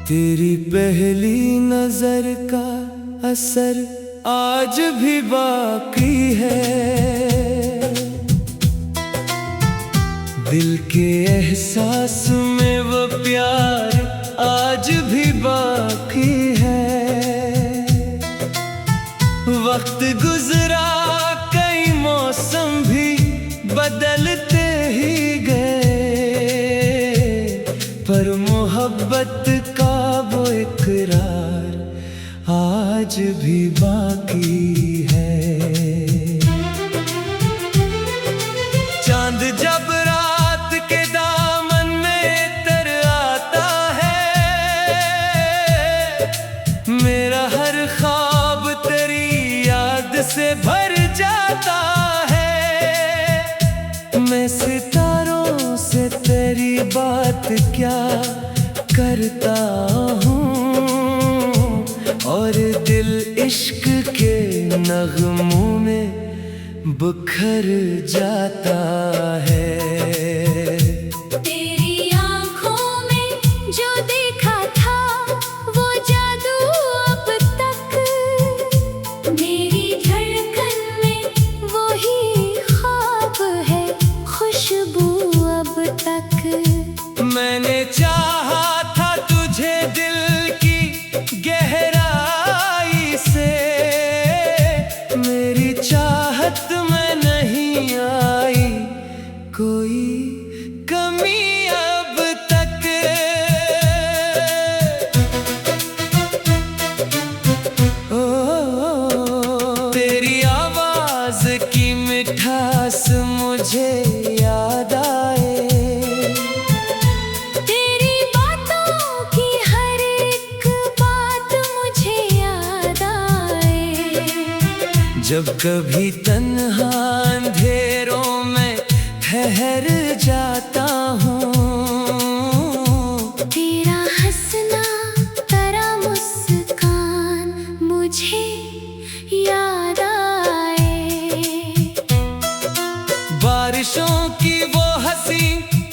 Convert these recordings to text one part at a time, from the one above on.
तेरी पहली नजर का असर आज भी बाकी है। दिल के एहसास में वो प्यार आज भी बाकी है। वक्त गुजरा, कई मौसम भी बदलते ही गए, पर मोहब्बत का वो इकरार आज भी बाकी है। चांद जब रात के दामन में तर आता है, मेरा हर ख्वाब तेरी याद से भर जाता है। मैं सितारों से तेरी बात क्या करता हूँ, और दिल इश्क के नगमों में बिखर जाता है। तेरी आँखों में जो देखा था वो जादू अब तक, मेरी धड़कन में वही ख्वाब है, खुशबू अब तक। मैंने चाहा था तुझे दिल की गहराई से, मेरी चाहत में नहीं आई कोई कमी अब तक। ओ, तेरी आवाज की मिठास मुझे याद आए, जब कभी तन्हा अंधेरों में ठहर जाता हूँ। तेरा हंसना, तेरा मुस्कान मुझे याद आए। बारिशों की वो हंसी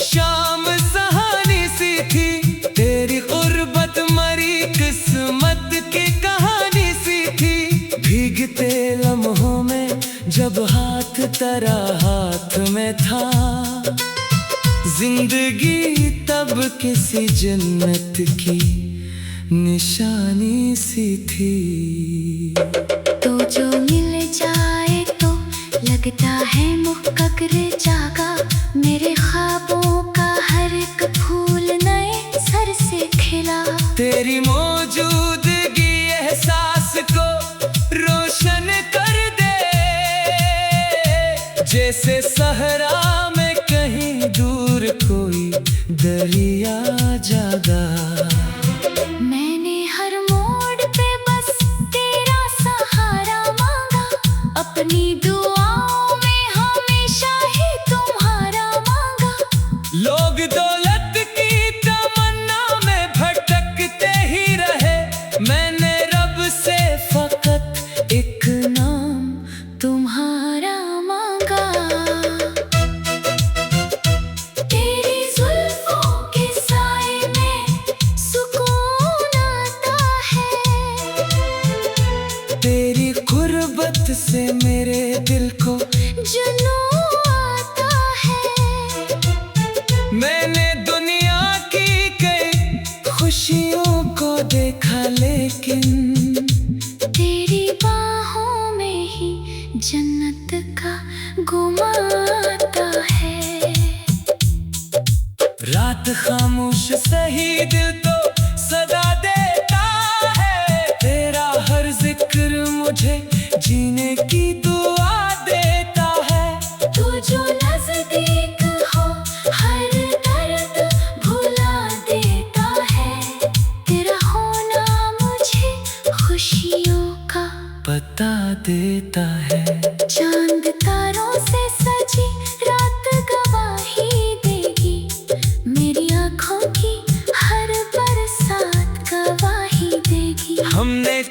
शाम सहानी सी थी, तेरी गुर्बत मरी किस्मत की कहानी सी थी। भीगते लम्हों में जब हाथ तेरा हाथ में था, जिंदगी तब किसी जन्नत की निशानी सी थी। तो जो मिल जाए तो लगता है मुकर्र जागा, मेरे ख्वाबों का हर एक फूल नए सर से खिला। तेरी मौजूदगी एहसास को रोशन कर दे, जैसे सहरा में कहीं दूर कोई दरिया जागा। मैंने हर मोड़ पे बस तेरा सहारा मांगा, अपनी दुआओं में हमेशा ही तुम्हारा मांगा। लोग दौलत की तमन्ना में भटकते ही रहे, मैंने रब से फकत एक नाम तुम्हारा मांगा। तेरी जुल्फों के साए में सुकून आता है, तेरी गुर्बत से मेरे दिल को जुनून आता है। मैंने दुनिया की कई खुशियों को देखा, लेकिन तेरी बाहों में ही जन्नत का गुमा आता है। रात खामोश सही दिल तो सदा देता है, तेरा हर जिक्र मुझे जीने की दुआ देता है। तू जो नजदीक हो हर दर्द भुला देता है, तेरा होना मुझे खुशियों का बता देता है। चांद तारों से सजी रात गवाही देगी,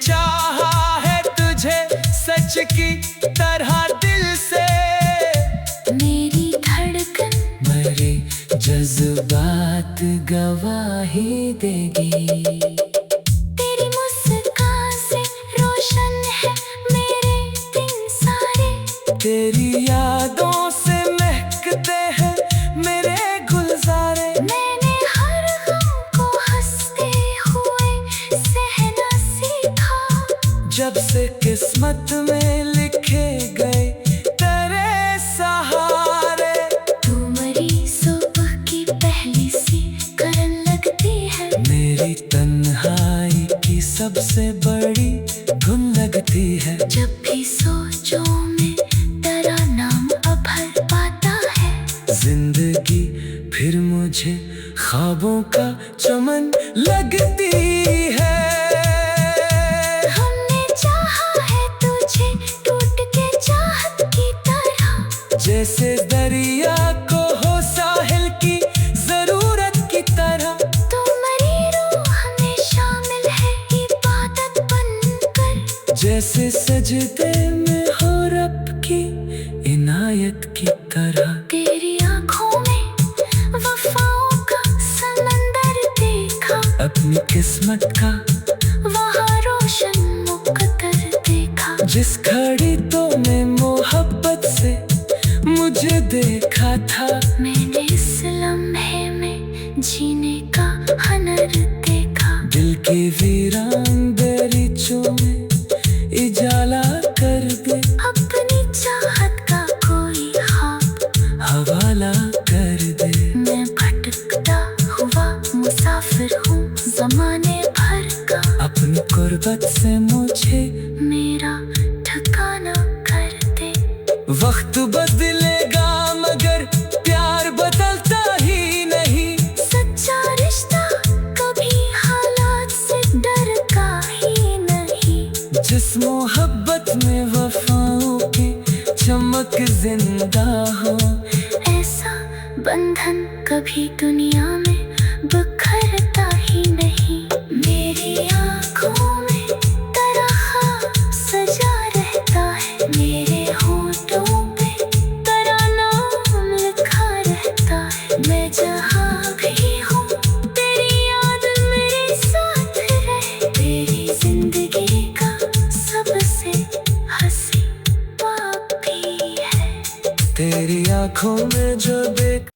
चाहा है तुझे सच की तरह दिल से। मेरी धड़कन, मेरे जज्बात गवाही देगी। तेरी मुस्कान से रोशन है मेरे दिन सारे। तेरी यादों से महकते हैं मेरे गुलजारे। मैंने हर गम को हंसते हुए सहना सीखा। जब से किस्मत में लिखे गए तेरे सहारे। तू मरी सुबह की पहली सी करन लगती है। मेरी तन्हाई की सबसे बड़ी धुन लगती है। जब भी सोचो में तेरा नाम अभर पाता है। जिंदगी फिर मुझे ख्वाबों का चमन लगती है। हमने चाहा है तुझे टूट के चाहत की तरह। जैसे दरिया को हो साहिल की जरूरत की तरह। तुम्हारी रूह में शामिल है इबादत बनकर। जैसे सजदे में हो रब की इनायत की तरह। तेरी आँखों में वफाओं का समंदर देखा। अपनी किस्मत का वहाँ रोशन मुकद्दर देखा। जिस घड़ी तो मैं मोहब्बत से मुझे देखा था। मैंने इस लम्हे में जीने का हनर देखा। दिल के वीरान दरीचों में इजाला कर दे। अपनी चाहत का कोई ख्वाब हवाला कर दे। मैं भटकता हुआ मुसाफिर हूँ ज़माने भर का। अपनी गुर्बत से मुझे मेरा ठिकाना कर दे। वक्त बदलेगा मगर प्यार बदलता ही नहीं। सच्चा रिश्ता कभी हालात से डरता ही नहीं। जिस मोहब्बत में वफाओं की चमक जिंदा हो। ऐसा बंधन कभी दुनिया में बिखरता ही नहीं। मेरी आँखों में तेरा ख्वाब सजा रहता है। मेरे होठों पे तेरा नाम लिखा रहता है। मैं जहाँ भी हूँ तेरी याद मेरे साथ रहे। तेरी जिंदगी का सबसे हंसी बाप भी है। तेरी आंखों में जो देख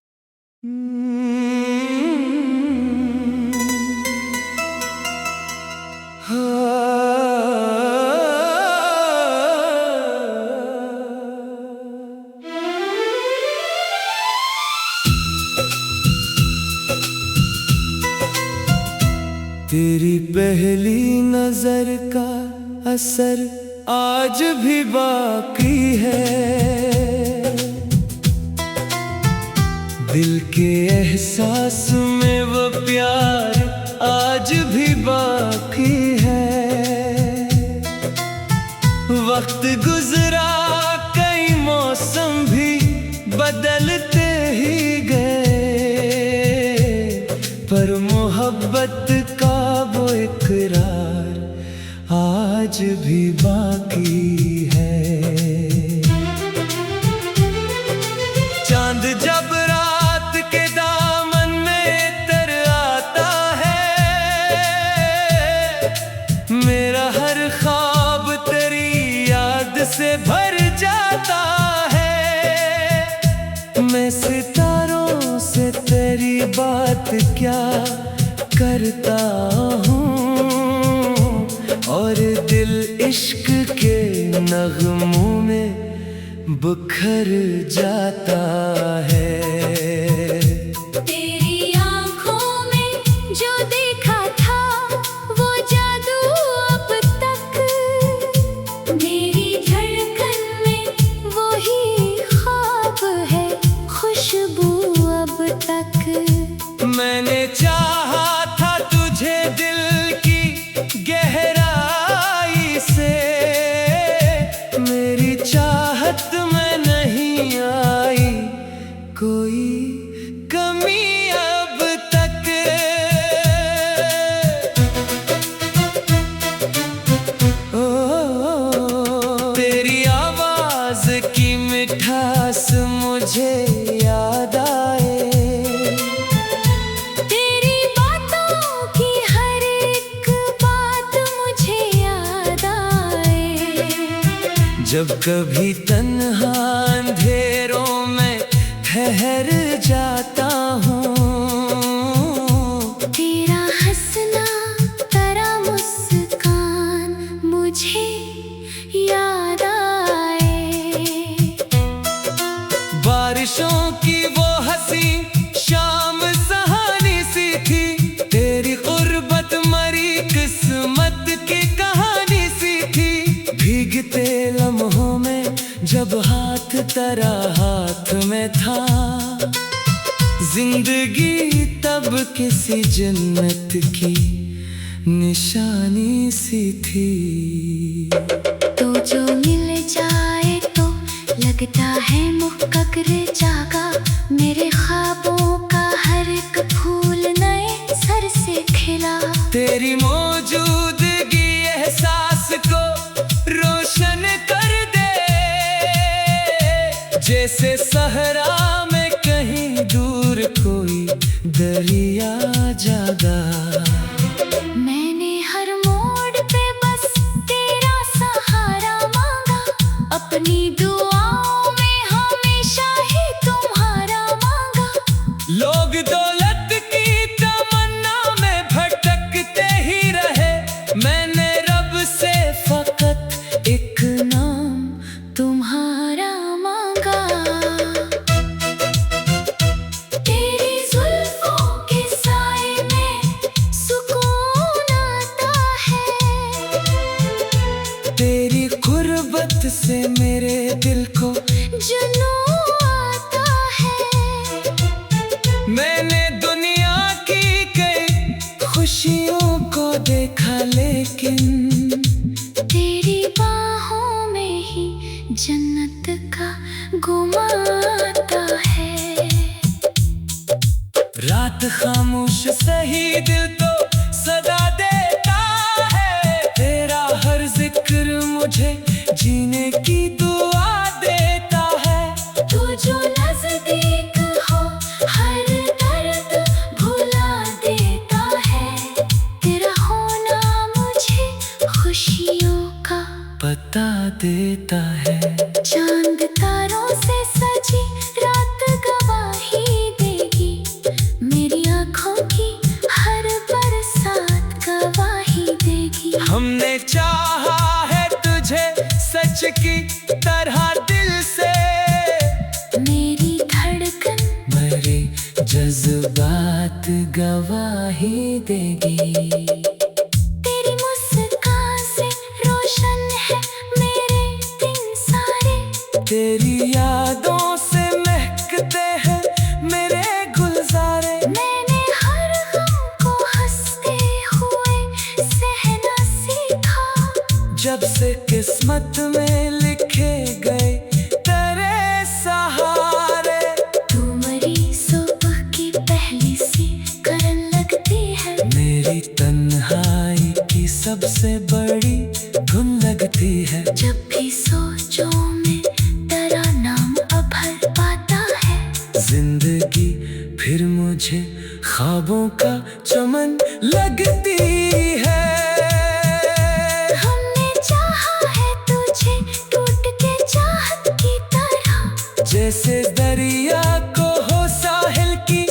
तेरी पहली नजर का असर आज भी बाकी है। दिल के एहसास में वो प्यार आज भी बाकी है। वक्त गुजरा कई मौसम भी बदलते ही गए। पर मोहब्बत का वो इकरार आज भी बाकी है। चांद जब रात के दामन में तर आता है। मेरा हर ख्वाब तेरी याद से भर जाता है। मैं सितारों से तेरी बात क्या करता हूँ। और दिल इश्क के नगमों में बिखर जाता है। तेरी आँखों में जो देखा था वो जादू अब तक। मेरी धड़कन में वही ख्वाब है खुशबू अब तक। मैंने चाहा था तुझे दिल की गहराई से। मेरी चाहत में नहीं आई कोई जब कभी तन्हा अंधेरों में ठहर जाता हूँ, तेरा हंसना तेरा मुस्कान मुझे याद आए। बारिशों की वो हंसी शाम सहानी सी थी, तेरी गुर्बत मरी किस्मत की कहानी सी थी। भीगते लम्हों में जब हाथ तेरा हाथ में था, जिंदगी तब किसी जन्नत की निशानी सी थी। तो जो मिल जाए तो लगता है मुक्कर जागा, मेरे ख्वाबों का हर एक फूल नए सर से खिला। तेरी मौजूदगी एहसास को रोशन कर दे, जैसे सहरा में कहीं दूर कोई दरिया जागा। मैंने हर मोड़ पे बस तेरा सहारा मांगा, अपनी दुआओं में हमेशा ही तुम्हारा मांगा। लोग दौलत की तमन्ना में भटकते ही रहे, मैंने रब से फकत एक नाम तुम्हारा मांगा। तेरी जुल्फों के साए में सुकून आता है, तेरी गुर्बत से मेरे दिल को जुनून आता है। मैंने दुनिया की कई खुशियों को देखा, लेकिन तेरी बाहों में ही जन्नत का गुमा आता है। रात खामोश सही दिल तो सदा देता है, तेरा हर जिक्र मुझे जीने की दुआ देता है। तू जो नजदीक हो हर दर्द भुला देता है, तेरा होना मुझे खुशियों का पता देता है। चांद तारों से सजी रात गवाही देगी, मेरी आँखों की हर बरसात गवाही देगी। हमने चाहा है तुझे सच की तरह दिल से, मेरी धड़कन मेरे जज्बात गवाही देगी। तेरी मुस्कान से रोशन है मेरे दिन सारे, तेरी यादों से महकते हैं मेरे गुलजारे। मैंने हर गम को हंसते हुए सहना सीखा, जब से किस्मत में लिखे गए तेरे सहारे। तू मरी सुबह की पहली सी करन लगती है, मेरी तन्हाई की सबसे बड़ी धुन लगती है। जब भी सोचो में तेरा नाम अभर पाता है, जिंदगी फिर मुझे ख्वाबों का चमन लगती है। हमने चाहा है तुझे टूट के चाहत की तरह, जैसे दरिया को हो साहिल की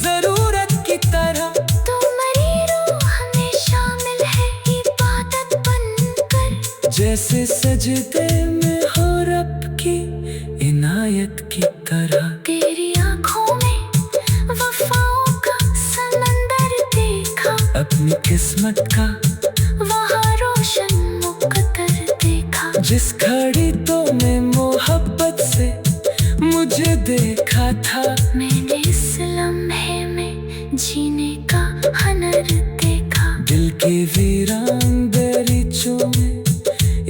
जरूरत की तरह। तुम्हारी रूह में शामिल है इबादत बनकर, जैसे सजदे में हो रब की इनायत की तरह। तेरी आँखों में वफाओं का समंदर देखा, अपनी किस्मत का वहाँ रोशन मुकद्दर देखा। जिस घड़ी तो मैं मोहब्बत से मुझे देखा था, मैंने इस लम्हे में जीने का हुनर देखा। दिल की वीरान दरीचों में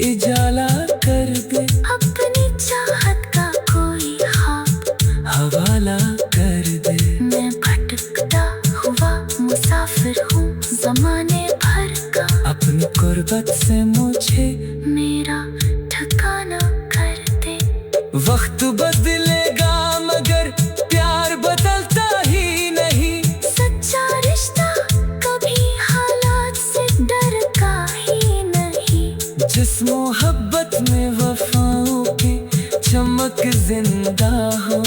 इजाला कर दे, अपनी चाहत का कोई ख्वाब हवाला कर दे। मैं भटकता हुआ मुसाफिर हूँ ज़माने भर का, अपनी गुर्बत से मुझे मेरा ठिकाना कर दे। वक्त बदलेगा मगर प्यार बदलता ही नहीं, सच्चा जिंदा हूँ।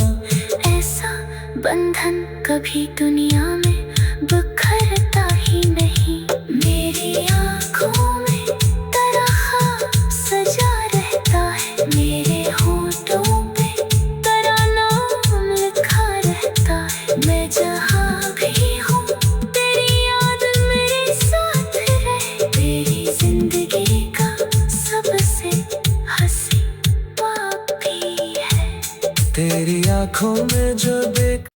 ऐसा बंधन कभी दुनिया में बिखरता ही नहीं। मेरी आँखों में तरह सजा रहता है, मेरे होठों पे तेरा नाम लिखा रहता है। मैं जहाँ भी हूँ तेरी याद मेरे साथ रहे। तेरी जिंदगी का सबसे हंसी बात भी है। तेरी आंखों में जो देख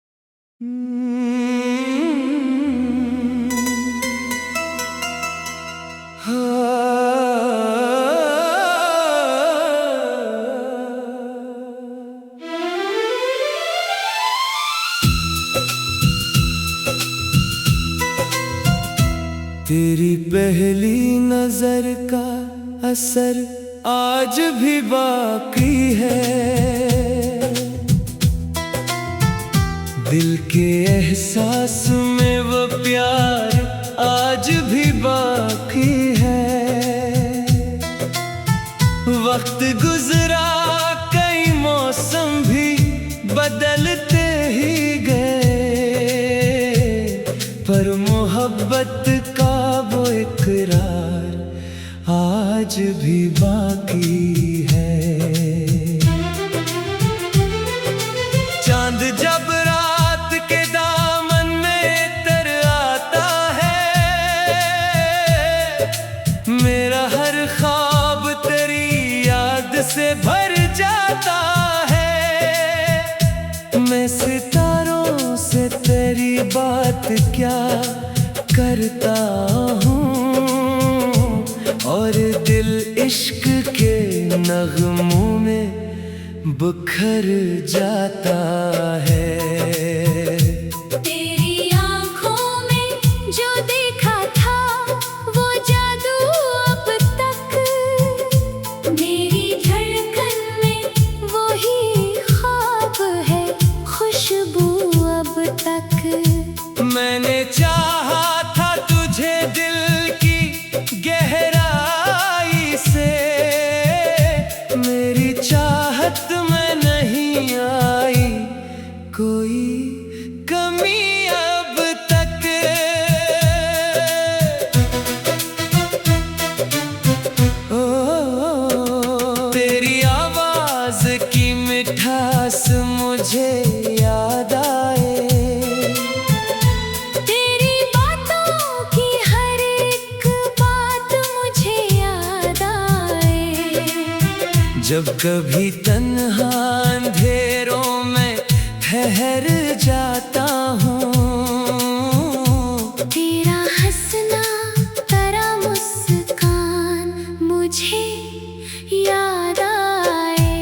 तेरी पहली नजर का असर आज भी बाकी है। दिल के एहसास में वो प्यार आज भी बाकी है। वक्त गुजरा, कई मौसम भी बदलते ही गए, पर मोहब्बत का वो इकरार आज भी बाकी है। चांद जब रात के दामन में तर आता है, मेरा हर ख्वाब तेरी याद से भर जाता है। मैं सितारों से तेरी बात क्या करता हूँ, और दिल इश्क के नगमों में बिखर जाता है। तेरी आँखों में जो देखा था वो जादू अब तक, मेरी धड़कन में वही ख्वाब है, खुशबू अब तक। मैंने चाहा था तुझे दिल की गहराई से, मेरी चाहत में नहीं आई कोई कमी अब तक। ओ, तेरी आवाज की मिठास मुझे याद आए, जब कभी तन्हा अंधेरों में ठहर जाता हूँ। तेरा हंसना, तेरा मुस्कान मुझे याद आए।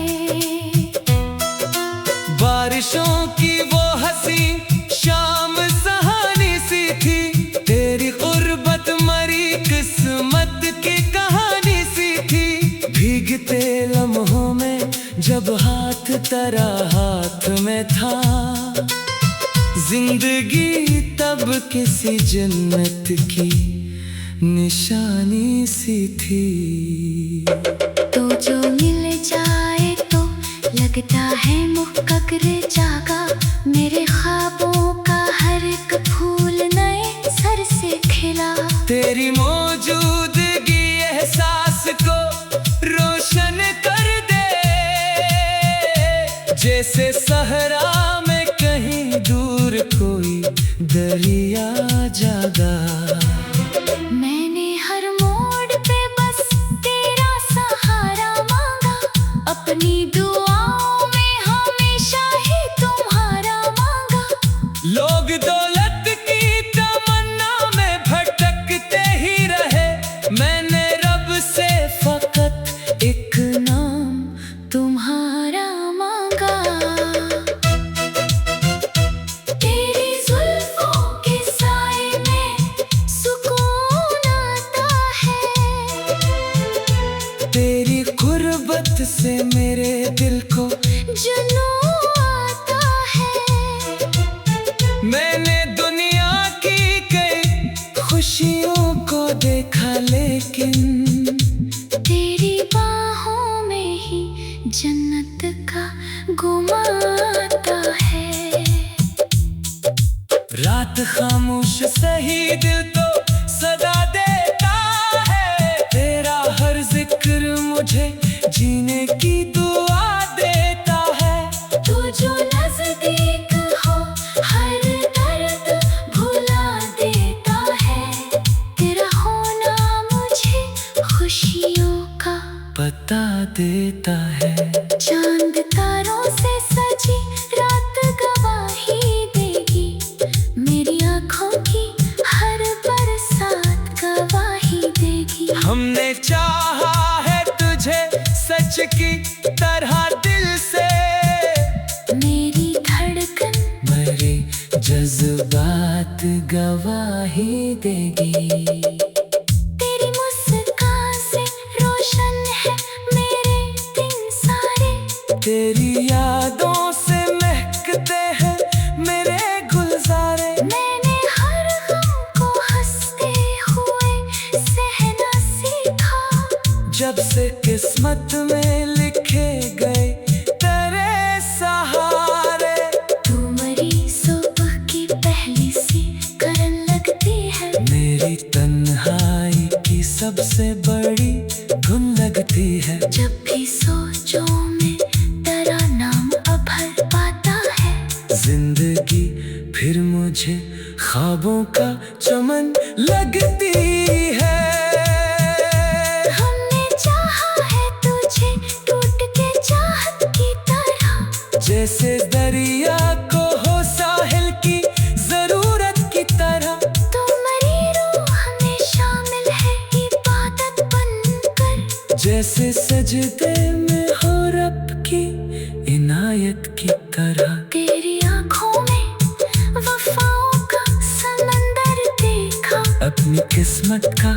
बारिशों की वो हंसी शाम सहानी सी थी, तेरी गुर्बत मरी किस्मत की कहानी सी थी। भीगते लम्हों में जब हाथ तेरा हाथ में था, जिंदगी तब किसी जन्नत की निशानी सी थी। तो जो मिल जाए तो लगता है मुक्कर जागा, मेरे ख्वाबों का हर एक फूल नए सर से खिला। तेरी मौजूदगी एहसास को रोशन कर दे, जैसे सहरा में कहीं दूर कोई दरिया जागा। मैंने हर मोड़ पे बस तेरा सहारा मांगा, अपनी दुआओं में हमेशा ही तुम्हारा मांगा। लोग दौलत की तमन्ना में भटकते ही रहे, मैंने रब से फकत एक नाम तुम्हारा मांगा। तेरी जुल्फों के साए में सुकून आता है, तेरी गुर्बत से मेरे दिल को जुनून आता है। मैंने रात खामोश सही दिल तो सदा देता है, तेरा हर जिक्र मुझे जीने की दुआ देता है। तू जो नजदीक हो हर दर्द भुला देता है, तेरा होना मुझे खुशियों का बता देता है। चांद तारों से सजी रात गवाही देगी, मेरी आँखों की हर बरसात गवाही देगी। हमने चाहा है तुझे सच की तरह दिल से, मेरी धड़कन मेरे जज्बात गवाही देगी। तेरी मुस्कान से रोशन है मेरे दिन सारे, तेरी यादों से महकते हैं मेरे गुलजारे। मैंने हर गम को हंसते हुए सहना सीखा, जब से किस्मत में लिखे गए तेरे सहारे। तू मरी सुबह की पहली सी करन लगती है, मेरी तन्हाई की सबसे बड़ी धुन लगती है। जब भी सोचों में तेरा नाम अभर पाता है, जिंदगी फिर मुझे ख्वाबों का चमन लगती है। हमने चाहा है तुझे टूट के चाहत की तरह, जैसे दरिया को हो साहिल की जरूरत की तरह। तू मरी रूह में शामिल है इबादत बनकर, जैसे सजदे में हो रब की इनायत की तरह। तेरी आँखों में वफाओं का समंदर देखा, अपनी किस्मत का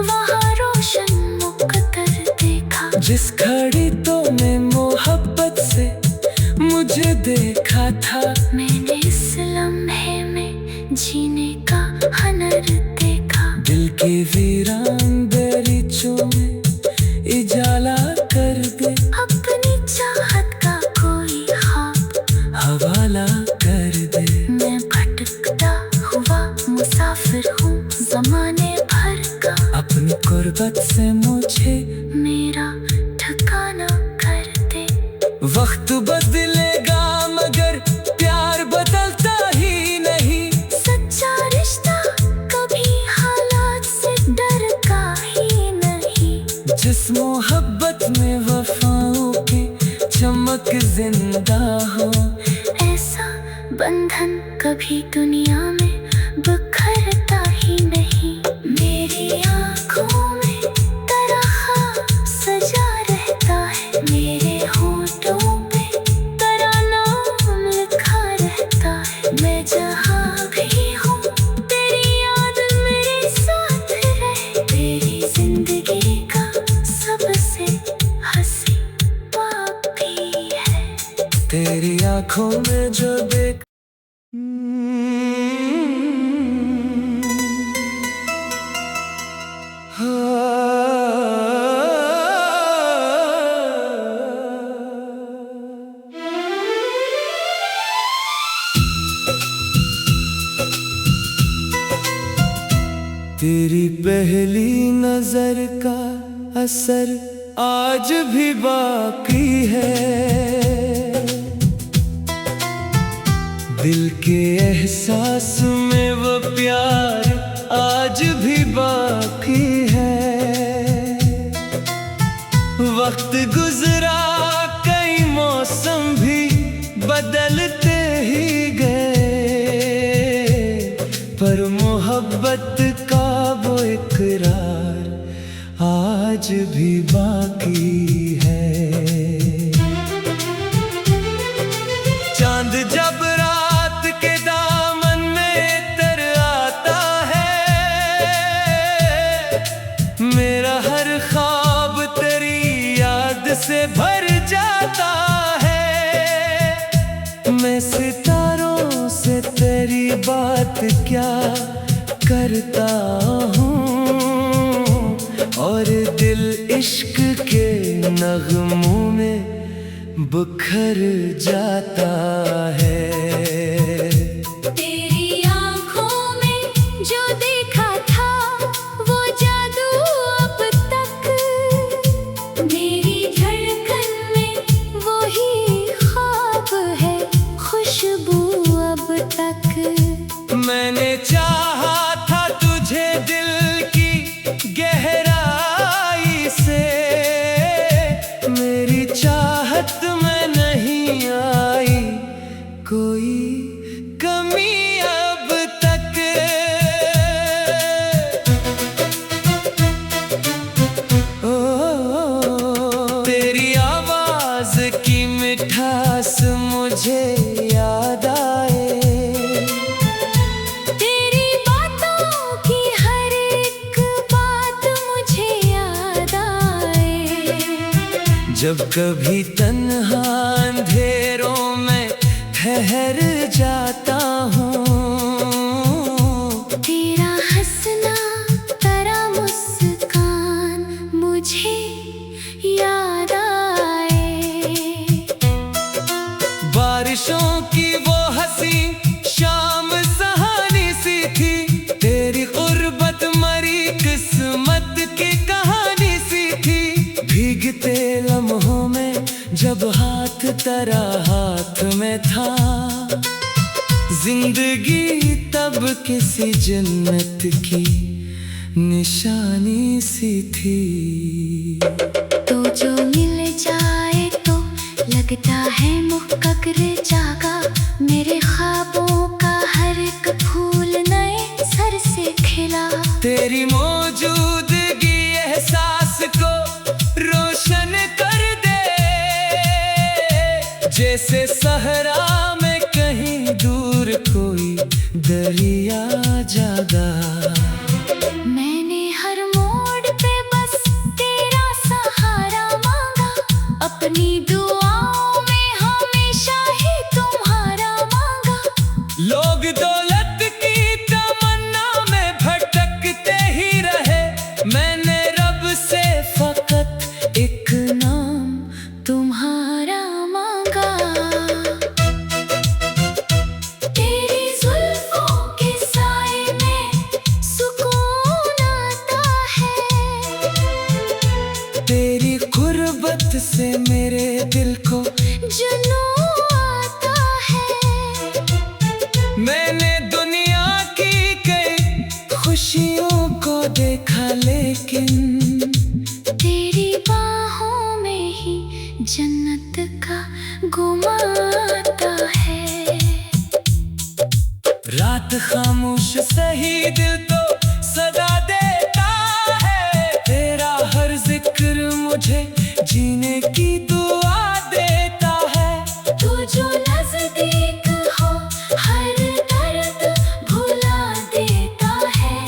वहाँ रोशन मुकद्दर देखा। जिस घड़ी तो ने मोहब्बत से मुझे देखा था, मैंने इस लम्हे में जीने का हनर देखा। दिल की वीरान दरीचों में इजाला कर दे, अपनी चाहत का कोई ख्वाब हवाला कर दे। मैं भटकता हुआ मुसाफिर हूँ ज़माने भर का, अपनी गुर्बत से मुझे मेरा ठिकाना कर दे। वक्त बदलेगा मगर प्यार बदलता ही नहीं। सच्चा रिश्ता कभी हालात से डरता ही नहीं, जिस मोहब्बत में वफाओं की चमक जिंदा हो। ऐसा बंधन कभी दुनिया में बिखरता ही नहीं। मेरी आँखों में तेरा ख्वाब सजा रहता है, मेरे होठों पे तेरा नाम लिखा रहता है। मैं जहाँ भी हूँ तेरी याद मेरे साथ रहे, तेरी जिंदगी का सबसे हंसी बात भी है। तेरी आंखों में जो देख तेरी पहली नजर का असर आज भी बाकी है। दिल के एहसास में वो प्यार आज भी बाकी है। वक्त गुजरा कई मौसम भी बदलते ही गए, पर मोहब्बत का वो इकरार आज भी बाकी है। चांद जब रात के दामन में तर आता है, मेरा हर ख्वाब तेरी याद से भर जाता है। मैं सितारों से तेरी बात क्या करता हूँ, और दिल इश्क के नगमों में बिखर जाता है। तेरी मैंने चाहा था तुझे दिल की गहराई से, मेरी चाहत में नहीं आई कोई कमी अब तक। ओ तेरी आवाज की मिठास मुझे याद आए, तेरी बातों की हर एक बात मुझे याद आए। जब कभी तन्हा अंधेरों में ठहर जाता हूँ, तेरा हंसना तेरा मुस्कान मुझे याद आए। बारिशों की वो हंसी शाम सहानी सी थी, तेरी गुर्बत मरी किस्मत की कहानी सी थी। भीगते लम्हों में जब हाथ तेरा हाथ में था, जिंदगी तब किसी जन्नत की निशानी सी थी। तो जो मिल जाए तो लगता है मुकर्र जागा, मेरे ख्वाबों का हर एक फूल नए सर से खिला। तेरी मौजूदगी एहसास को रोशन कर दे, जैसे सहरा में कहीं दूर कोई दरिया जागा। मैंने हर मोड़ पे बस तेरा सहारा मांगा, अपनी दुआओं में हमेशा ही तुम्हारा मांगा। लोग दौलत की तमन्ना में भटकते ही रहे, मैंने रब से फकत एक नाम तुम्हारा मांगा। तेरी जुल्फों के साए में सुकून आता है, तेरी गुर्बत से मेरे दिल को जुनून आता है। मैंने दुनिया की कई खुशियों को देखा, लेकिन तेरी बाहों में ही जन्नत का गुमा आता है। रात खामोश सही दिल तो सदा देता है, तेरा हर जिक्र मुझे जीने की दुआ देता है। तू जो नजदीक हो हर दर्द भुला देता है,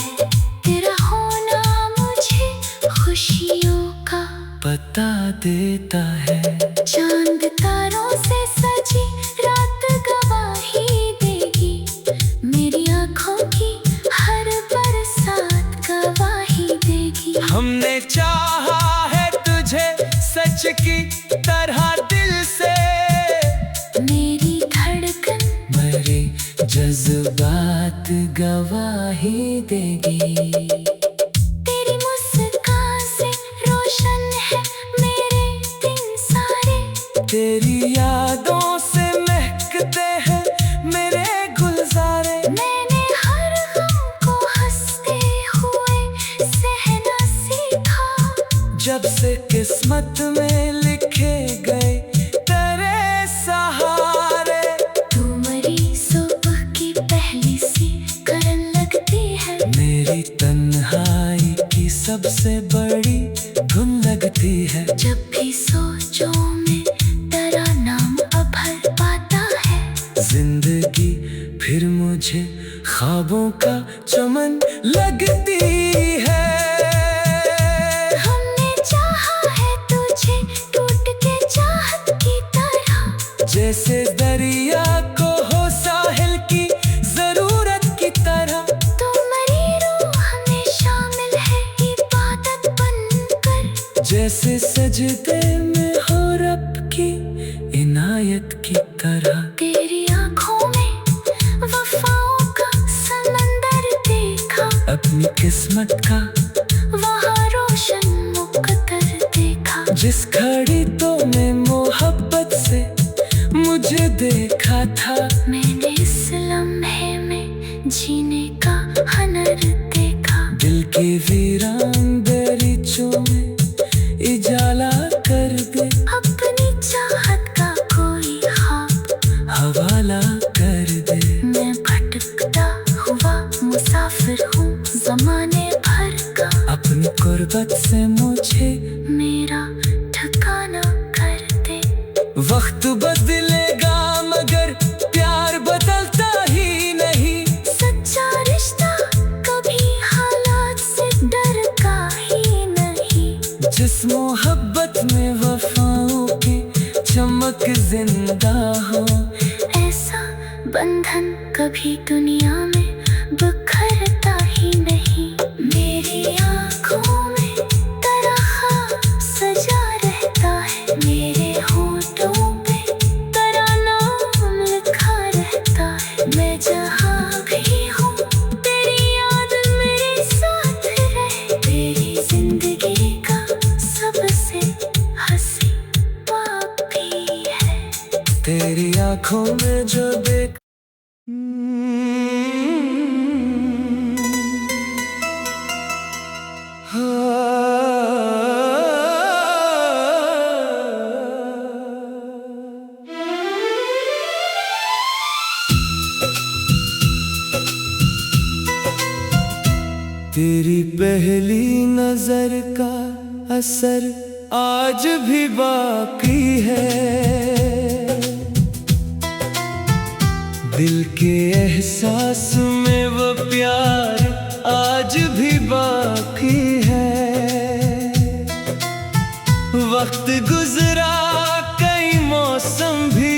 तेरा होना मुझे खुशियों का बता देता है। चांद तारों से सजी रात गवाही देगी, मेरी आँखों की हर बरसात गवाही देगी। हमने चाहा है तुझे सच की तरह दिल से, मेरी धड़कन मेरे जज्बात गवाही देगी। तेरी मुस्कान से रोशन है मेरे दिन सारे, तेरी यादों से महकते हैं मेरे गुलजारे। मैंने हर गम को हंसते हुए सहना सीखा, जब से किस्मत में लिखे गए तेरे सहारे। तू मरी सुबह की पहली सी करन लगती है, मेरी तन्हाई की सबसे बड़ी धुन लगती है। जब भी सोचो में तेरा नाम अभर पाता है, जिंदगी फिर मुझे ख्वाबों का चमन लगती है। हमने चाहा है तुझे टूट के चाहत की तरह, जैसे दरिया को हो साहिल की जरूरत की तरह। तुम्हारी रूह में शामिल है इबादत बनकर, जैसे सजदे में हो रब की इनायत की तरह। तेरी आँखों में वफाओं का समंदर देखा, अपनी किस्मत का वहाँ रोशन मुकद्दर देखा। जिस घड़ी तो ने मोहब्बत से मुझे देखा था, मैंने इस लम्हे में जीने का हनर देखा। दिल के वीरान दरीचों में इजाला कर दे, अपनी चाहत का कोई ख्वाब हवाला कर दे। मैं भटकता हुआ मुसाफिर हूँ जमाने भर का। अपनी गुर्बत से मुझे मेरा ठिकाना कर दे। वक्त बदलेगा मगर प्यार बदलता ही नहीं। सच्चा रिश्ता कभी हालात से डरता ही नहीं। जिस मोहब्बत में वफाओं की चमक जिंदा हो, ऐसा बंधन कभी दुनिया में बिखरता ही नहीं। मेरी आँखों में तेरा ख्वाब सजा रहता है। मेरे होठों पे तेरा नाम लिखा रहता है। मैं जहाँ भी हूँ तेरी याद मेरे साथ रहे। तेरी जिंदगी का सबसे हंसी बाप भी है। तेरी आंखों में जो देख तेरी पहली नजर का असर आज भी बाकी है। दिल के एहसास में वो प्यार आज भी बाकी है। वक्त गुजरा कई मौसम भी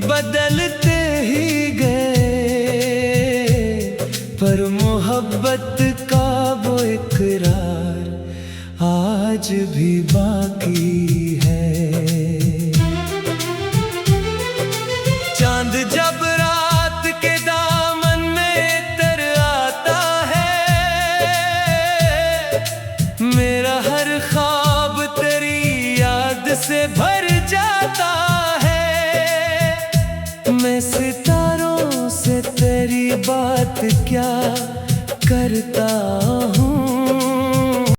बदलते ही गए, पर मोहब्बत का वो इकरार आज भी बाकी है। चांद जब रात के दामन में तर आता है, मेरा हर ख्वाब तेरी याद से भर जाता है। मैं सितारों से तेरी बात क्या करता हूँ,